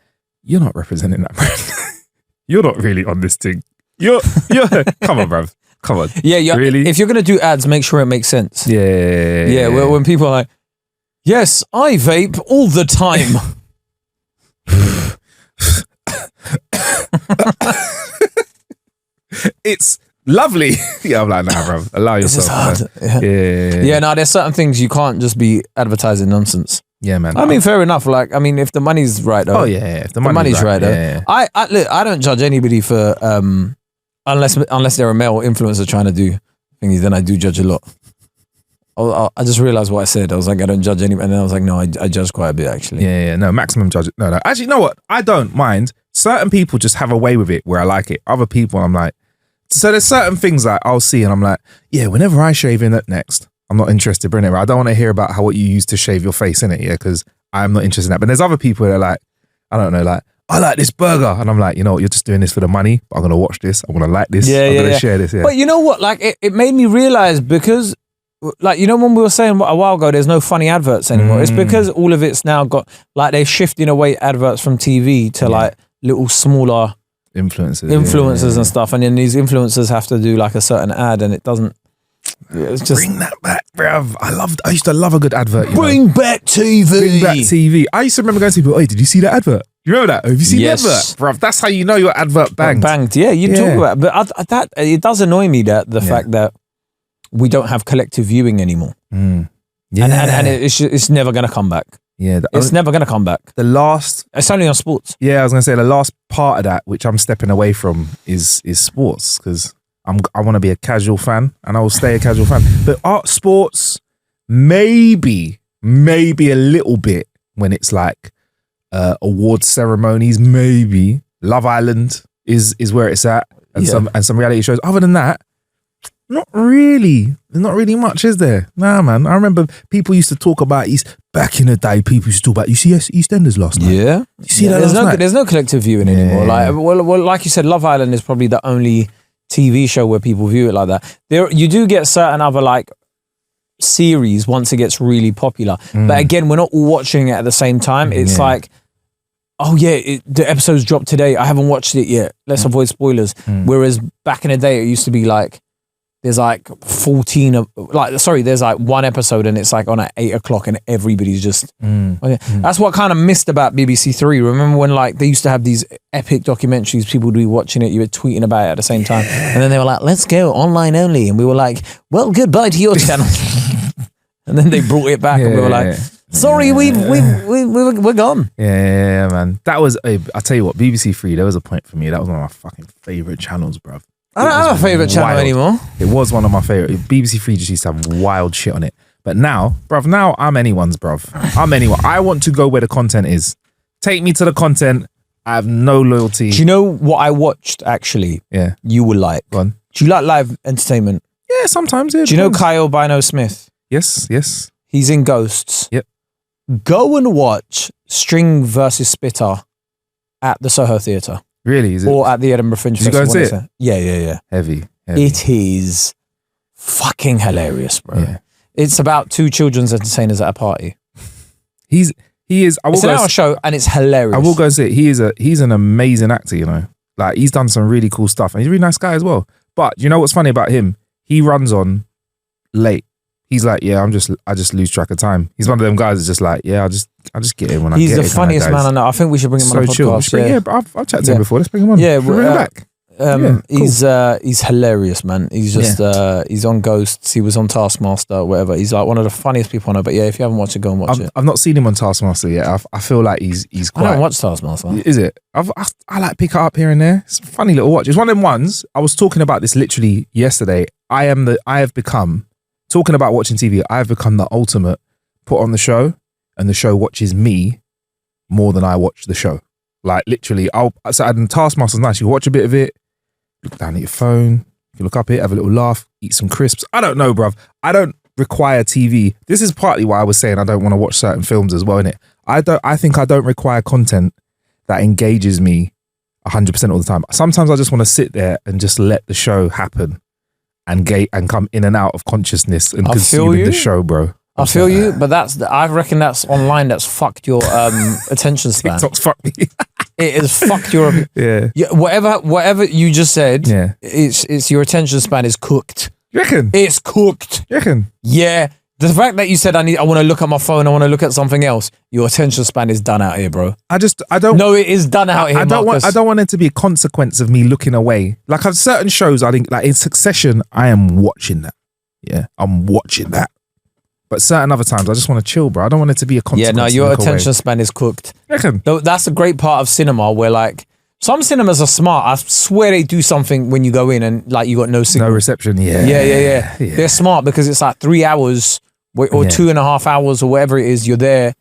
you're not representing that brand. You're not really on this thing. You're come on, bruv. Come on. Yeah, really? If you're going to do ads, make sure it makes sense. Yeah. Well, when people are like, yes, I vape all the time. It's lovely. Yeah, I'm like, nah, bro. Allow yourself. Yeah, no, there's certain things you can't just be advertising nonsense. Yeah, man. I mean, fair enough. Like, I mean, if the money's right, though. Oh yeah, if the money's right, though. Look, I don't judge anybody for unless they're a male influencer trying to do things. Then I do judge a lot. I just realized what I said. I was like, I don't judge anybody, and then I was like, no, I judge quite a bit actually. Yeah. No, maximum judge. No. Actually, you know what? I don't mind. Certain people just have a way with it where I like it. Other people, I'm like. So there's certain things that I'll see and I'm like, yeah, whenever I shave in it next, I'm not interested, Brent. I don't want to hear about what you use to shave your face in it, yeah, because I'm not interested in that. But there's other people that are like, I don't know, like, I like this burger. And I'm like, you know what, you're just doing this for the money, but I'm going to watch this. I'm going to like this. I'm going to share this. Yeah. But you know what? Like, it made me realize, because, like, you know, when we were saying a while ago, there's no funny adverts anymore. It's because all of it's now got, like, they're shifting away adverts from TV to like little smaller influencers and stuff, and then these influencers have to do like a certain ad, and it doesn't. It's just bring that back, bruv. I used to love a good advert. Bring back TV. Bring back TV. I used to remember going to people. Hey, did you see that advert? You remember that? Have you seen the advert, bruv? That's how you know your advert banged. Yeah, you talk about it. But that it does annoy me that the fact that we don't have collective viewing anymore. And it's never going to come back. Yeah, it's never going to come back. It's only on sports. Yeah, I was going to say the last part of that, which I'm stepping away from, is sports, because I want to be a casual fan, and I will stay a casual fan. But art, sports, maybe a little bit when it's like award ceremonies. Maybe Love Island is where it's at, and some reality shows. Other than that, not really. There's not really much, is there? Nah, man. I remember people used to talk about back in the day. People used to talk about, you see EastEnders last night? Yeah. You see that last night? There's no collective viewing anymore. Like, well, like you said, Love Island is probably the only TV show where people view it like that. You do get certain other like series once it gets really popular, but again, we're not all watching it at the same time. It's like, oh yeah, the episode's dropped today. I haven't watched it yet. Let's avoid spoilers. Whereas back in the day, it used to be like, there's like 14 there's like one episode and it's like on at 8 o'clock and everybody's just That's what kind of missed about BBC Three. Remember when like they used to have these epic documentaries, people would be watching it, you were tweeting about it at the same time, and then they were like, let's go online only, and we were like, well, goodbye to your channel. And then they brought it back and we were like, sorry, we're gone. Yeah, man. That was I'll tell you what, BBC Three, there was a point for me. That was one of my fucking favorite channels, bruv. I don't have a favourite channel anymore. It was one of my favourite. BBC Three just used to have wild shit on it. But now, bruv, now I'm anyone's, bruv. I'm anyone. I want to go where the content is. Take me to the content. I have no loyalty. Do you know what I watched, actually? Yeah. You will like. Go on. Do you like live entertainment? Yeah, sometimes, yeah. Do you know Kyle Bino-Smith? Yes. He's in Ghosts. Yep. Go and watch String versus Spitter at the Soho Theatre. Really? Is it? Or at the Edinburgh Fringe Did you go Festival. and see it? Yeah. Heavy. It is fucking hilarious, bro. Yeah. It's about two children's entertainers at a party. He is. It's an hour show and it's hilarious. I will go and say he's an amazing actor. You know, like he's done some really cool stuff, and he's a really nice guy as well. But you know what's funny about him? He runs on late. He's like, I just lose track of time. He's one of them guys that's just like, I just get in when I get in. He's the funniest man I know. I think we should bring him on the podcast. I've chatted to him before. Let's bring him on. Yeah, bring him back. Cool. He's hilarious, man. He's just he's on Ghosts. He was on Taskmaster, whatever. He's like one of the funniest people I know. But if you haven't watched it, go and watch it. I've not seen him on Taskmaster yet. I feel like he's quite. I don't watch Taskmaster. Is it? I like pick it up here and there. It's a funny little watch. It's one of them ones. I was talking about this literally yesterday. I have become talking about watching TV. I have become the ultimate put on the show, and the show watches me more than I watch the show. Like literally, Taskmaster's nice. You watch a bit of it. Look down at your phone, you look up here, have a little laugh, eat some crisps. I don't know, bruv. I don't require TV. This is partly why I was saying I don't want to watch certain films as well, innit? I think I don't require content that engages me 100% all the time. Sometimes I just want to sit there and just let the show happen and come in and out of consciousness and consuming the show, bro. I feel you, but I reckon that's online. That's fucked your attention span. TikTok's fucked me. It has fucked your whatever you just said. Yeah, it's your attention span is cooked. You reckon? It's cooked. You reckon? Yeah. The fact that you said I want to look at my phone, I want to look at something else. Your attention span is done out here, bro. I don't. No, it is done out here. I don't want it to be a consequence of me looking away. Like on certain shows, I think like in Succession, I am watching that. Yeah, I'm watching that. But certain other times, I just want to chill, bro. I don't want it to be a consequence. Yeah, no, your attention span is cooked. That's a great part of cinema where like some cinemas are smart. I swear they do something when you go in and like you got no signal. No reception, Yeah. They're smart because it's like 3 hours or 2.5 hours or whatever it is. You're there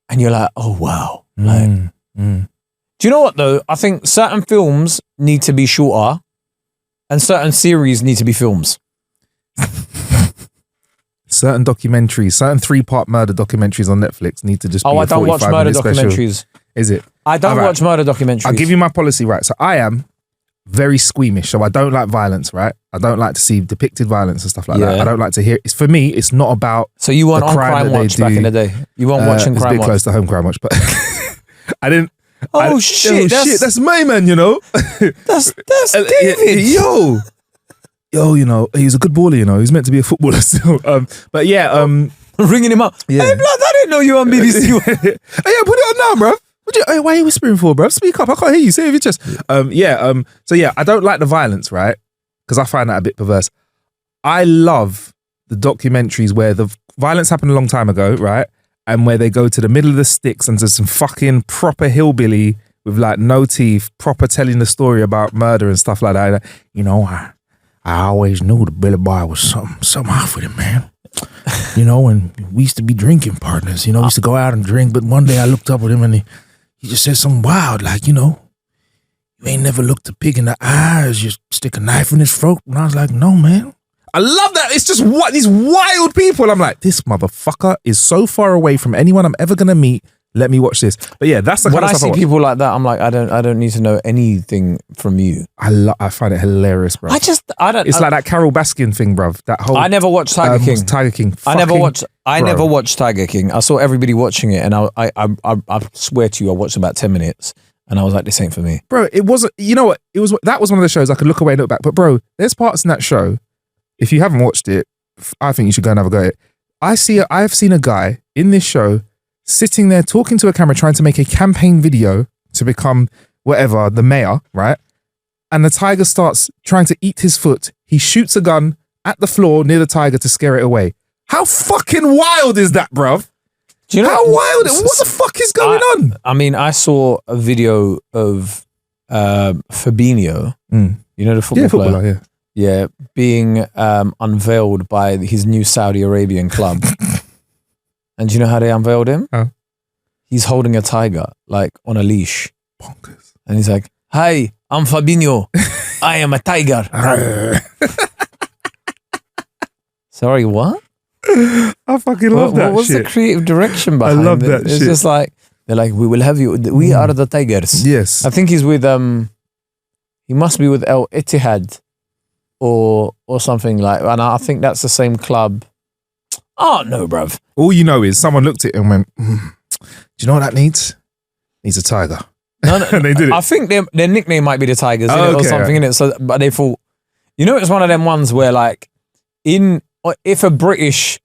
and you're like, oh, wow. Do you know what though? I think certain films need to be shorter and certain series need to be films. Certain documentaries, certain 3-part murder documentaries on Netflix need to just be I don't watch murder documentaries. Special. Is it? I don't watch murder documentaries. I'll give you my policy, right? So I am very squeamish. So I don't like violence, right? I don't like to see depicted violence and stuff like that. I don't like to hear. It's for me. It's not about. So you weren't on Crime Watch back in the day. You weren't watching Crime Watch. It's a bit close to home Crime Watch, but I didn't. Shit! That's my man. You know. That's David. Yo, you know, he's a good baller, you know. He's meant to be a footballer still. But yeah, ringing him up. Yeah. Hey, blood, I didn't know you were on BBC. Hey, put it on now, bruv. Why are you whispering for, bruv? Speak up. I can't hear you. Say it with your chest. So yeah, I don't like the violence, right? Because I find that a bit perverse. I love the documentaries where the violence happened a long time ago, right? And where they go to the middle of the sticks and to some fucking proper hillbilly with like no teeth, proper telling the story about murder and stuff like that. You know, I always knew the Billy Boy was something off with him, man. You know, and we used to be drinking partners. You know, we used to go out and drink. But one day I looked up with him and he just said something wild, like, you know, you ain't never looked a pig in the eyes, just stick a knife in his throat. And I was like, no, man. I love that. It's just what these wild people. I'm like, this motherfucker is so far away from anyone I'm ever going to meet. Let me watch this. But yeah, that's the kind of stuff when I see people like that, I'm like, I don't need to know anything from you. I find it hilarious, bro. I don't. It's like that Carol Baskin thing, bruv. That whole. I never watched Tiger King. Tiger King. I never watched Tiger King. I saw everybody watching it, and I swear to you, I watched about 10 minutes, and I was like, this ain't for me, bro. It wasn't. You know what? That was one of the shows I could look away and look back. But bro, there's parts in that show. If you haven't watched it, I think you should go and have a go at it. I've seen a guy in this show sitting there talking to a camera, trying to make a campaign video to become whatever, the mayor, right? And the tiger starts trying to eat his foot. He shoots a gun at the floor near the tiger to scare it away. How fucking wild is that, bruv? Do you know how wild? What the fuck is going on? I mean, I saw a video of Fabinho, you know, the football player? Yeah, being unveiled by his new Saudi Arabian club. And do you know how they unveiled him? Oh. He's holding a tiger, like on a leash. Bonkers. And he's like, hi, I'm Fabinho. I am a tiger. Sorry, what? I fucking love that What's shit. the creative direction behind it? I love that It's shit. just like, they're like, we will have you. We are the tigers. Yes. I think he's with He must be with El Ittihad or something like. And I think that's the same club. Oh no, bruv. All you know is someone looked at it and went, do you know what that needs? Needs a tiger. No, and they did it. I think their nickname might be the Tigers or something in it. So, but they thought, it's one of them ones where like if a British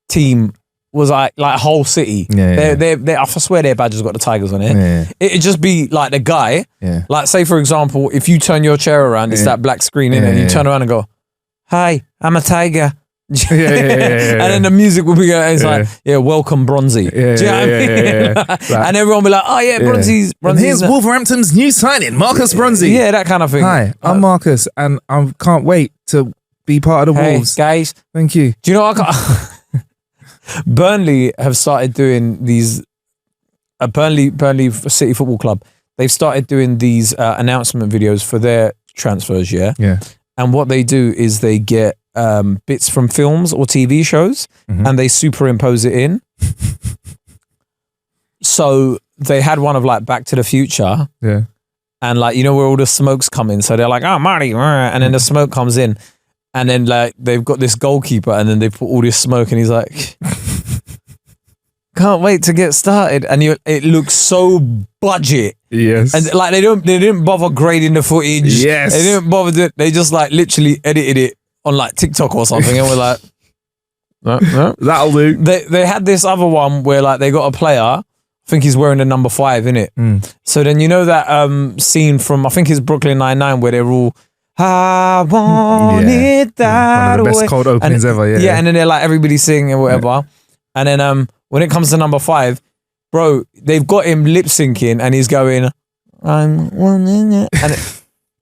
team was like Hull City, I swear their badge has got the Tigers on it. Yeah. It'd just be like the guy, like say for example, if you turn your chair around, it's that black screen in it, and you turn around and go, "Hi, I'm a tiger." And then the music will be going, it's like, welcome Bronzy. Do you know what I mean? And everyone will be like, oh yeah, Bronzy's. And here's Wolverhampton's new signing, Marcus Bronzy. Yeah, that kind of thing. Hi, I'm Marcus, and I can't wait to be part of the Wolves. Guys. Thank you. Do you know what Burnley have started doing these, Burnley City Football Club, they've started doing these announcement videos for their transfers, yeah? And what they do is they get bits from films or TV shows and they superimpose it in. So they had one of like Back to the Future. Yeah. And like, where all the smoke's coming. So they're like, oh, Marty. And then the smoke comes in. And then like they've got this goalkeeper and then they put all this smoke and he's like, can't wait to get started. And it looks so budget. Yes. And like they didn't bother grading the footage. Yes. They didn't bother they just like literally edited it on like TikTok or something, and we're like, no. That'll do. They had this other one where like they got a player, I think he's wearing the number 5 in it. So then that scene from I think it's Brooklyn Nine-Nine where they're all I want it that one of the best way. cold openings ever. Yeah, and then they're like everybody singing or whatever, and then when it comes to number 5, bro, they've got him lip syncing and he's going, I'm wanting it,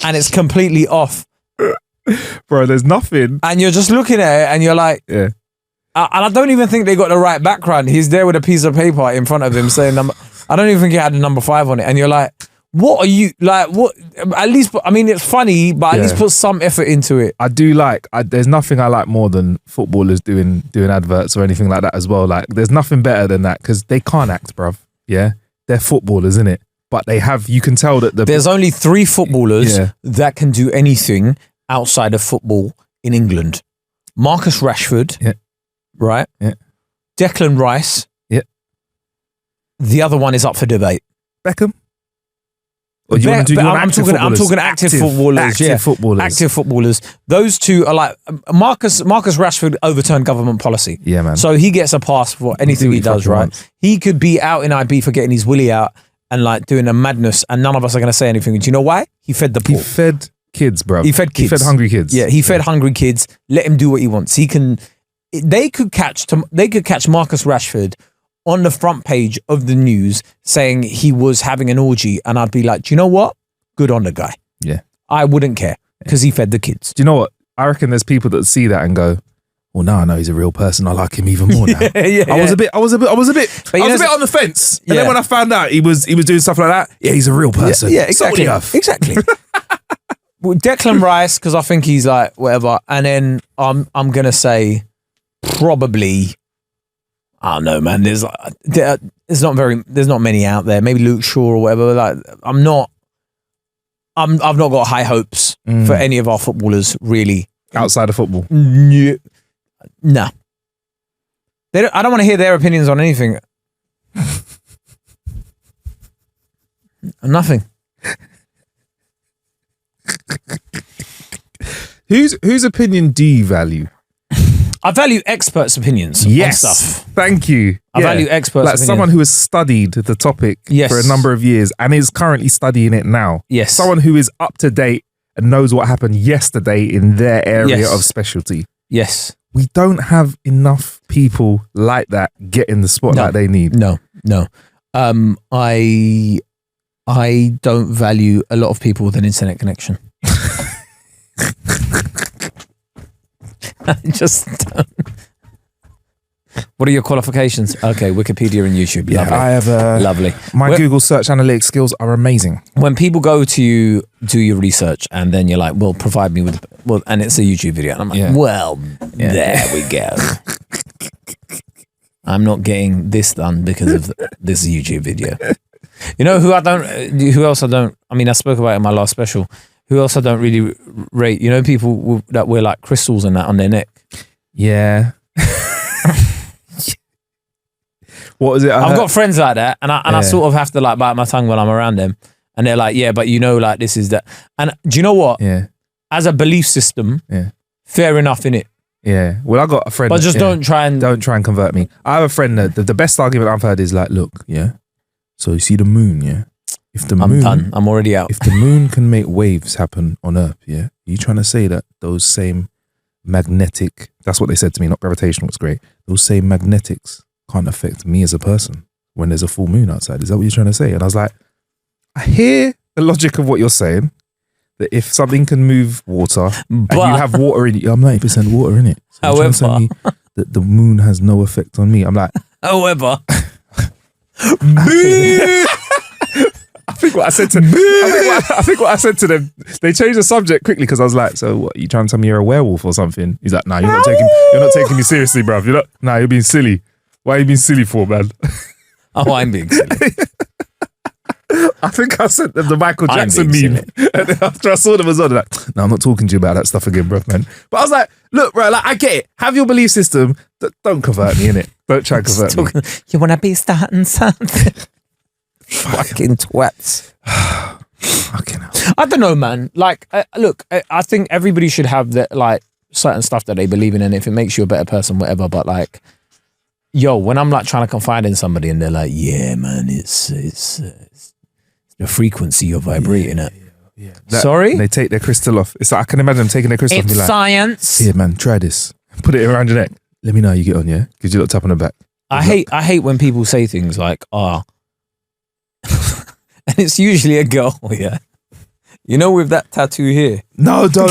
and it's completely off. Bro, there's nothing. And you're just looking at it and you're like, and I don't even think they got the right background. He's there with a piece of paper in front of him saying number. I don't even think he had the number 5 on it. And you're like, what are you like? What? At least, I mean, it's funny, but at least put some effort into it. I do like. There's nothing I like more than footballers doing adverts or anything like that as well. Like, there's nothing better than that because they can't act, bruv. Yeah, they're footballers, innit? But they have. You can tell that there's only 3 footballers that can do anything outside of football in England. Marcus Rashford, right? Yeah. Declan Rice. Yeah. The other one is up for debate. Beckham. Or do you want to do? I'm talking active footballers. Active footballers. Those two are like Marcus Rashford overturned government policy. Yeah, man. So he gets a pass for anything he does. Right. Wants. He could be out in IB for getting his willy out and like doing a madness, and none of us are going to say anything. Do you know why? He fed the poor. He fed kids, bro. He fed kids. He fed hungry kids. Yeah, he fed hungry kids. Let him do what he wants. He can. They could catch Marcus Rashford on the front page of the news saying he was having an orgy, and I'd be like, do you know what? Good on the guy. Yeah, I wouldn't care because he fed the kids. Do you know what? I reckon there's people that see that and go, well, now I know he's a real person. I like him even more now. I was a bit on the fence. And then when I found out he was doing stuff like that, he's a real person. Yeah, exactly. Exactly. Well, Declan Rice, because I think he's like whatever, and then I'm gonna say probably I don't know, man. There's not many out there. Maybe Luke Shaw or whatever. Like I've not got high hopes for any of our footballers really outside of football. No. I don't want to hear their opinions on anything. Nothing. Whose opinion do you value? I value experts' opinions on stuff. Thank you. I value experts' opinions. Someone who has studied the topic for a number of years and is currently studying it now. Yes. Someone who is up to date and knows what happened yesterday in their area of specialty. Yes. We don't have enough people like that getting the spotlight they need. No. I don't value a lot of people with an internet connection. I just don't. What are your qualifications? Okay, Wikipedia and YouTube. Yeah, lovely. I have lovely. My Google search analytics skills are amazing. When people go to you, do your research, and then you're like, "Well, provide me with," and it's a YouTube video, and I'm like, there we go. I'm not getting this done because of this YouTube video. You know who else I don't. I mean, I spoke about it in my last special. Who else I don't really rate? You know, people that wear like crystals and that on their neck. Yeah. What was it? I've got friends like that, and I sort of have to like bite my tongue when I'm around them, and they're like, "Yeah, but you know, like this is that." And do you know what? Yeah. As a belief system, fair enough, innit? Yeah. Well, I got a friend, but just don't try and convert me. I have a friend that the best argument I've heard is like, look, yeah. So you see the moon, yeah. If the I'm done. I'm already out. If the moon can make waves happen on Earth, yeah. Are you trying to say that those same magnetic? That's what they said to me. Not gravitational. It's great. Those same magnetics can't affect me as a person when there's a full moon outside. Is that what you're trying to say? And I was like, I hear the logic of what you're saying, that if something can move water and you have water in it, I'm 90% water in it. So however, you're trying to tell me that the moon has no effect on me. I'm like, however, I think what I said to them, they changed the subject quickly because I was like, so what, you trying to tell me you're a werewolf or something? He's like, nah, you're not taking me seriously, bruv. You're being silly. Why are you being silly for, man? Oh, I'm being silly. I think I sent them the Michael Jackson meme. And then after I saw them as well, they're like, no, I'm not talking to you about that stuff again, bro, man. But I was like, look, bro, like, I get it. Have your belief system. Don't convert me, innit? Don't try and convert me. You want to be starting something? Fucking twats. Fucking hell. I don't know, man. Like, look, I think everybody should have that, like, certain stuff that they believe in, and if it makes you a better person, whatever. But like, yo, when I'm like trying to confide in somebody and they're like, yeah, man, it's the frequency you're vibrating at. Yeah. Sorry? They take their crystal off. It's like, I can imagine them taking their crystal off and be like, science. Here, man, try this. Put it around your neck. Let me know how you get on, yeah? Because you look tap on the back. I hate when people say things like, and it's usually a girl, yeah. You know, with that tattoo here. No, don't.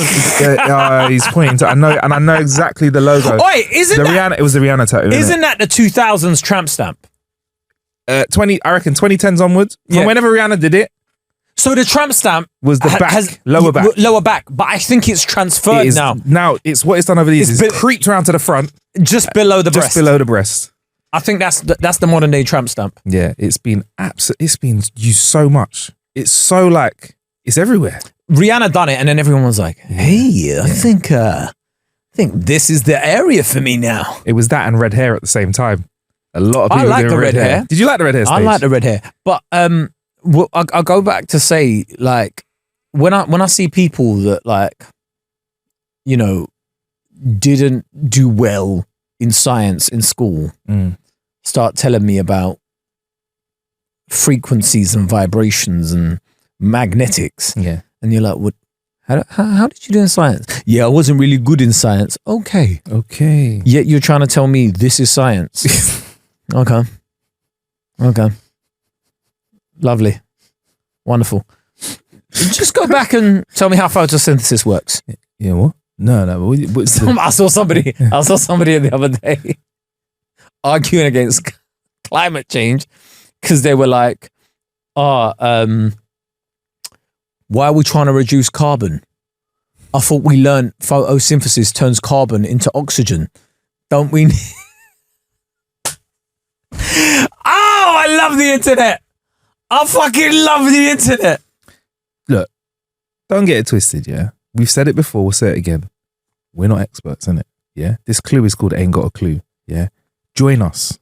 He's pointing to. I know exactly the logo. Wait, it was the Rihanna tattoo. Isn't that the 2000s tramp stamp? 2010s onwards. From whenever Rihanna did it. So the tramp stamp was the back, lower back. But I think it's transferred now. Now it's what it's done over these. It's creeped around to the front, just below the breast. Just below the breast. I think that's the modern day tramp stamp. Yeah, it's been used so much. It's so like it's everywhere. Rihanna done it, and then everyone was like, "Hey, I think this is the area for me now." It was that and red hair at the same time. A lot of people I like the red hair. Did you like the red hair stage? I like the red hair, but I'll go back to say, like, when I see people that, like, you know, didn't do well in science in school, start telling me about frequencies and vibrations and magnetics, and you're like, what? How did you do in science? Yeah, I wasn't really good in science. Okay. Yet you're trying to tell me this is science. Okay. Lovely. Wonderful. Just go back and tell me how photosynthesis works. Yeah, what? No. I saw somebody the other day arguing against climate change because they were like, why are we trying to reduce carbon? I thought we learned photosynthesis turns carbon into oxygen. Don't we? I love the internet. I fucking love the internet. Look, don't get it twisted, yeah? We've said it before, we'll say it again. We're not experts, innit? Yeah? This clue is called Ain't Got a Clue, yeah? Join us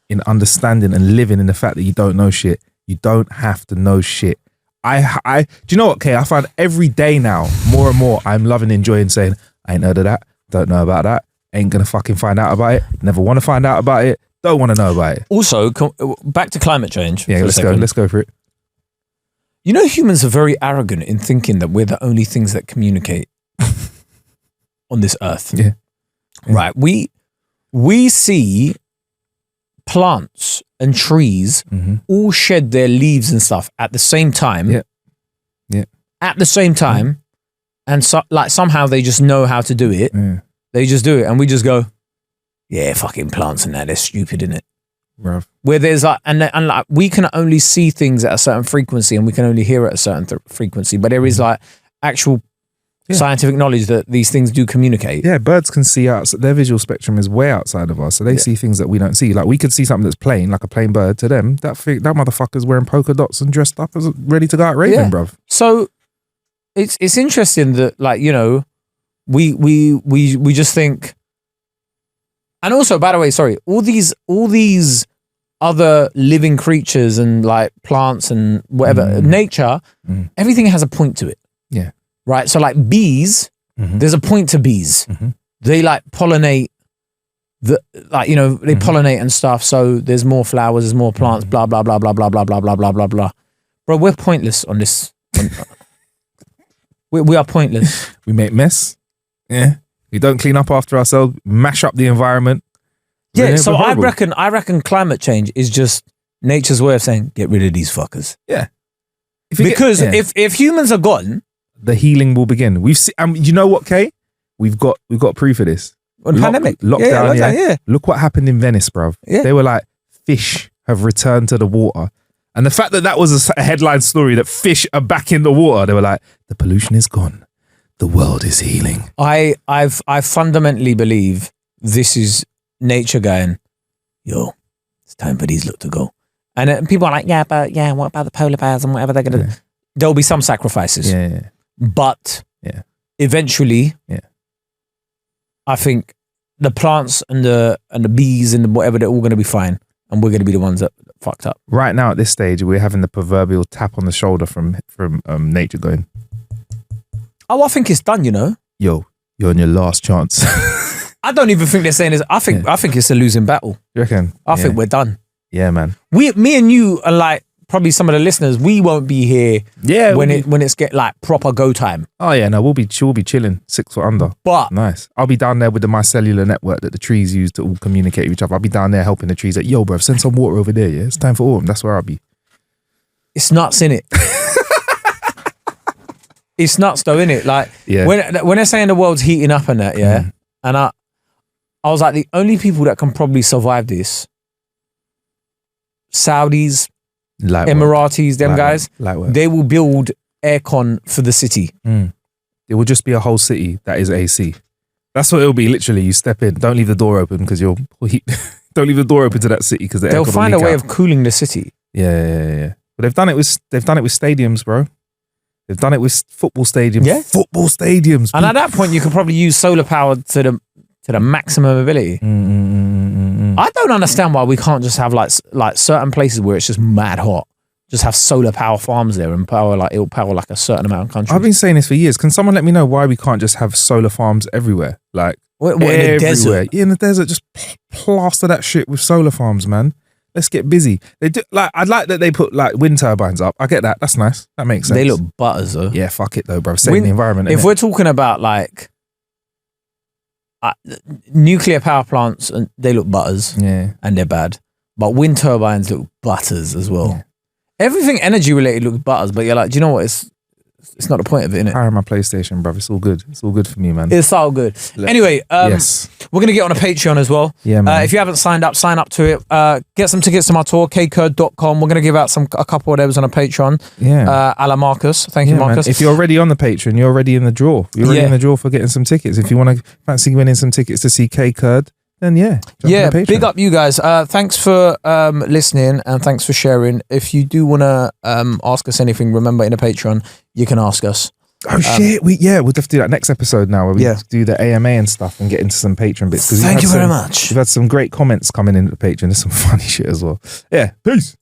in understanding and living in the fact that you don't know shit. You don't have to know shit. Do you know what, Kay? I find every day now, more and more, I'm loving, enjoying saying, I ain't heard of that, don't know about that, ain't gonna fucking find out about it, never want to find out about it, don't want to know about it. Also, back to climate change. Yeah, let's go for it. You know, humans are very arrogant in thinking that we're the only things that communicate on this earth. Yeah. Right. We see plants and trees all shed their leaves and stuff at the same time. Yeah. At the same time. And so, like, somehow they just know how to do it. Yeah. They just do it. And we just go, yeah, fucking plants and that, they're stupid, innit? Rough. Where there's like, and like, we can only see things at a certain frequency and we can only hear at a certain frequency, but there is like actual scientific knowledge that these things do communicate. Yeah, birds can see out, their visual spectrum is way outside of us, so they see things that we don't see. Like, we could see something that's plain, like a plain bird. To them, that motherfucker's wearing polka dots and dressed up as ready to go out raving, bruv. So it's interesting that, like, you know, we just think. And also, by the way, sorry, all these other living creatures and like plants and whatever, nature, everything has a point to it. Yeah. Right. So like bees, there's a point to bees. They like pollinate they pollinate and stuff. So there's more flowers, there's more plants, blah, blah, blah, blah, blah, blah, blah, blah, blah, blah, blah. Bro, we're pointless on this. We are pointless. We make mess. Yeah. We don't clean up after ourselves, mash up the environment. Yeah, so I reckon climate change is just nature's way of saying, get rid of these fuckers. Yeah. If humans are gone, the healing will begin. We've seen, you know what, Kay? We've got proof of this. Pandemic. Lockdown, yeah. Look what happened in Venice, bruv. Yeah. They were like, fish have returned to the water. And the fact that was a headline story that fish are back in the water, they were like, the pollution is gone. The world is healing. I fundamentally believe this is nature going, yo, it's time for these lot to go. And people are like, what about the polar bears and whatever they're going to do? There'll be some sacrifices. Yeah. But eventually, I think the plants and the bees and whatever, they're all going to be fine. And we're going to be the ones that fucked up. Right now at this stage, we're having the proverbial tap on the shoulder from nature going, oh, I think it's done, you know. Yo, you're on your last chance. I don't even think they're saying this. I think it's a losing battle. You reckon? I think we're done. Yeah, man. Me and you are like probably some of the listeners. We won't be here. Yeah, when it's get like proper go time. Oh yeah, no, we'll be chilling 6 foot under. But nice. I'll be down there with the mycellular network that the trees use to all communicate with each other. I'll be down there helping the trees. Like, yo, bro, send some water over there. Yeah, it's time for autumn. That's where I'll be. It's nuts, innit? It's nuts though, innit? Like when they're saying the world's heating up and that, and I was like, the only people that can probably survive this, Saudis, Emiratis, them guys, they will build aircon for the city. It will just be a whole city that is AC. That's what it'll be. Literally, you step in, don't leave the door open because you'll heat. Don't leave the door open to that city because they'll find a way of cooling the city. Yeah. But they've done it with stadiums, bro. They've done it with football stadiums. Yeah, football stadiums. And at that point, you could probably use solar power to the maximum ability. I don't understand why we can't just have like certain places where it's just mad hot. Just have solar power farms there and it'll power like a certain amount of countries. I've been saying this for years. Can someone let me know why we can't just have solar farms everywhere? Like what, in the desert? Yeah, in the desert, just plaster that shit with solar farms, man. Let's get busy. They do I'd like that they put like wind turbines up. I get that. That's nice. That makes sense. They look butters though. Yeah, fuck it though, bro. Saving the environment. If we're talking about like nuclear power plants, and they look butters. Yeah, and they're bad. But wind turbines look butters as well. Yeah. Everything energy related looks butters, but you're like, do you know what? It's not the point of it, innit? Power my PlayStation, bruv. It's all good. It's all good for me, man. It's all good. Anyway, yes. We're going to get on a Patreon as well. Yeah, man. If you haven't signed up, sign up to it. Get some tickets to my tour, kaekurd.com. We're going to give out a couple of those on a Patreon. Yeah. A la Marcus. Thank you, Marcus. Man. If you're already on the Patreon, you're already in the draw. You're already in the draw for getting some tickets. If you want to fancy winning some tickets to see Kae Kurd, then big up you guys. Thanks for listening and thanks for sharing. If you do want to ask us anything, remember in a Patreon you can ask us. Oh shit! We'll have to do that next episode now where we do the AMA and stuff and get into some Patreon bits. Thank you very much. We've had some great comments coming into the Patreon. There's some funny shit as well. Yeah, peace.